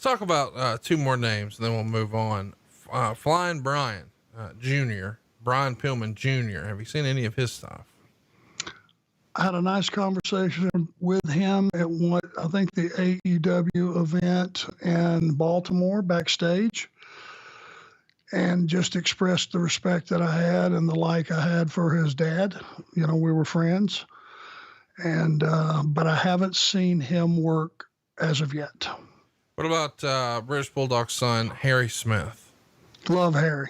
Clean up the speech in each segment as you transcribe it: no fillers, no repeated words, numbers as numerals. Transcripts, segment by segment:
talk about two more names and then we'll move on. Flying Brian Jr., Brian Pillman Jr. Have you seen any of his stuff? I had a nice conversation with him at what I think the AEW event in Baltimore backstage, and just expressed the respect that I had and the like I had for his dad. You know, we were friends, and but I haven't seen him work as of yet. What about British Bulldog's son, Harry Smith? Love Harry.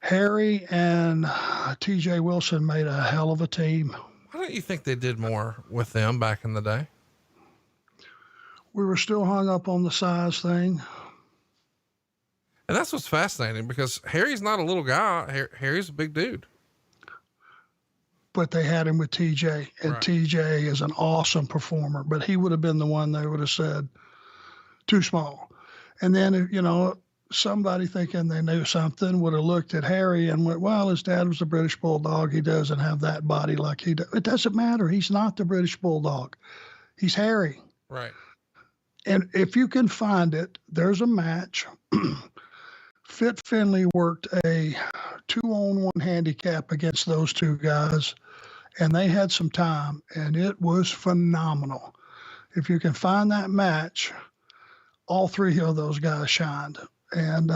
Harry and TJ Wilson made a hell of a team. Why don't you think they did more with them back in the day? We were still hung up on the size thing. And that's what's fascinating, because Harry's not a little guy. Harry's a big dude. But they had him with TJ, and right. TJ is an awesome performer, but he would have been the one they would have said too small. And then, you know, somebody thinking they knew something would have looked at Harry and went, well, his dad was a British Bulldog. He doesn't have that body like he does. It doesn't matter. He's not the British Bulldog. He's Harry. Right. And if you can find it, there's a match. Fit Finley worked a 2-on-1 handicap against those two guys, and they had some time, and it was phenomenal. If you can find that match, all three of those guys shined. And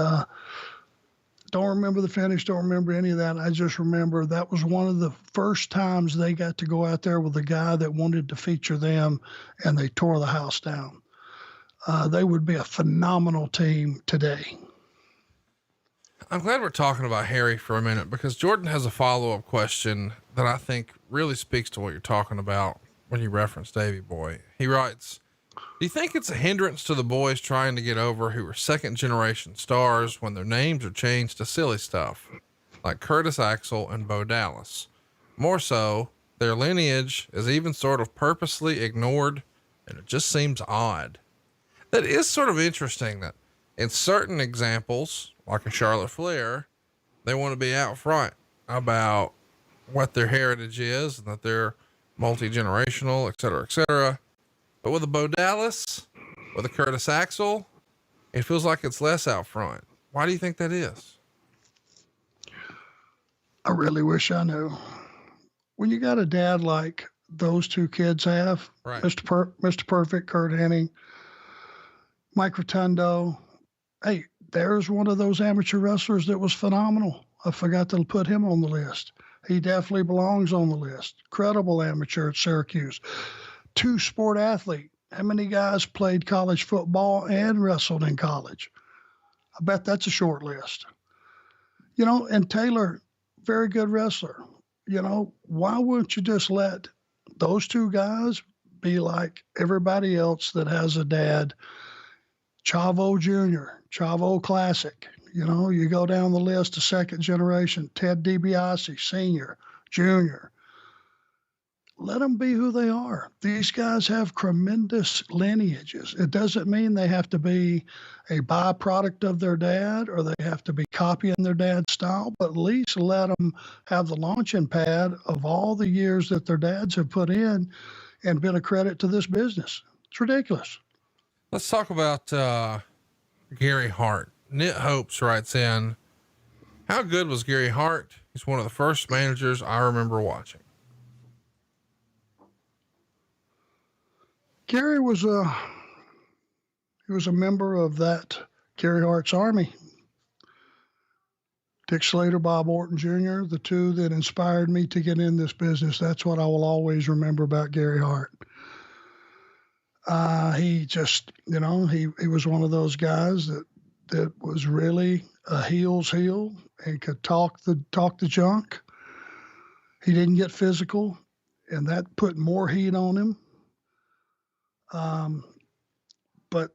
don't remember the finish, don't remember any of that. I just remember that was one of the first times they got to go out there with a guy that wanted to feature them, and they tore the house down. They would be a phenomenal team today. I'm glad we're talking about Harry for a minute, because Jordan has a follow-up question that I think really speaks to what you're talking about when you reference Davey Boy. He writes, do you think it's a hindrance to the boys trying to get over who are second generation stars when their names are changed to silly stuff like Curtis Axel and Bo Dallas? More so, their lineage is even sort of purposely ignored, and it just seems odd. That is sort of interesting that in certain examples, like a Charlotte Flair, they want to be out front about what their heritage is and that they're multi-generational, et cetera, et cetera. But with a Bo Dallas, with a Curtis Axel, it feels like it's less out front. Why do you think that is? I really wish I knew. When you got a dad like those two kids have, right. Mr. Perfect, Kurt Hennig, Mike Rotundo, hey, there's one of those amateur wrestlers that was phenomenal. I forgot to put him on the list. He definitely belongs on the list. Credible amateur at Syracuse. Two-sport athlete. How many guys played college football and wrestled in college? I bet that's a short list. You know, and Taylor, very good wrestler. You know, why wouldn't you just let those two guys be like everybody else that has a dad? Chavo Jr., Chavo Classic. You know, you go down the list of second generation, Ted DiBiase, Sr., Jr. Let them be who they are. These guys have tremendous lineages. It doesn't mean they have to be a byproduct of their dad or they have to be copying their dad's style, but at least let them have the launching pad of all the years that their dads have put in and been a credit to this business. It's ridiculous. Let's talk about Gary Hart. Knit Hopes writes in, how good was Gary Hart? He's one of the first managers I remember watching. Gary was a member of that Gary Hart's Army. Dick Slater, Bob Orton Jr., the two that inspired me to get in this business. That's what I will always remember about Gary Hart. He just, you know, he was one of those guys that was really a heel's heel and could talk the junk. He didn't get physical, and that put more heat on him. But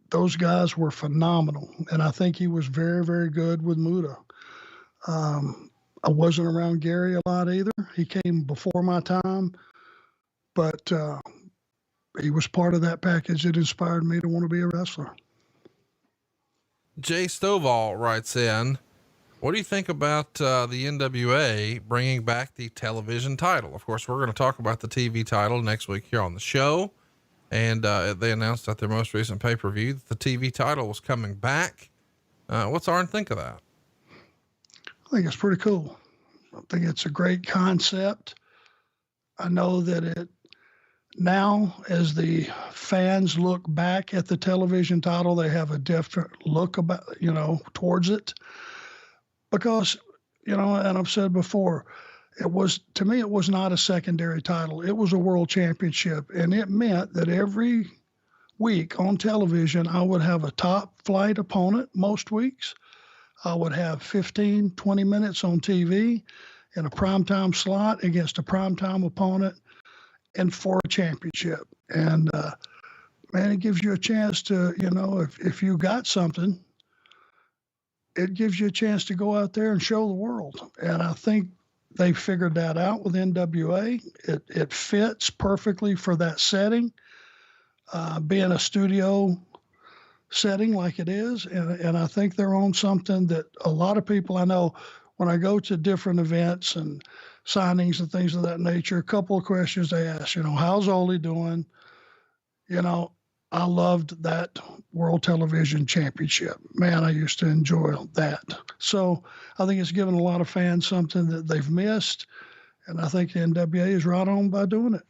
those guys were phenomenal, and I think he was very, very good with Muta. I wasn't around Gary a lot either. He came before my time, but he was part of that package that inspired me to want to be a wrestler. Jay Stovall writes in, what do you think about the NWA bringing back the television title? Of course, we're going to talk about the TV title next week here on the show. And they announced at their most recent pay-per-view that the TV title was coming back. What's Arn think of that? I think it's pretty cool. I think it's a great concept. I know that it now, as the fans look back at the television title, they have a different look about, towards it. Because, and I've said before, to me, it was not a secondary title. It was a world championship. And it meant that every week on television, I would have a top flight opponent most weeks. I would have 15, 20 minutes on TV in a primetime slot against a primetime opponent and for a championship. And, man, it gives you a chance to, if you got something, it gives you a chance to go out there and show the world. And I think they figured that out with NWA. It fits perfectly for that setting, being a studio setting like it is. And I think they're on something that a lot of people I know, when I go to different events and signings and things of that nature, a couple of questions they ask, how's Ole doing? I loved that World Television Championship. Man, I used to enjoy that. So I think it's given a lot of fans something that they've missed. And I think the NWA is right on by doing it.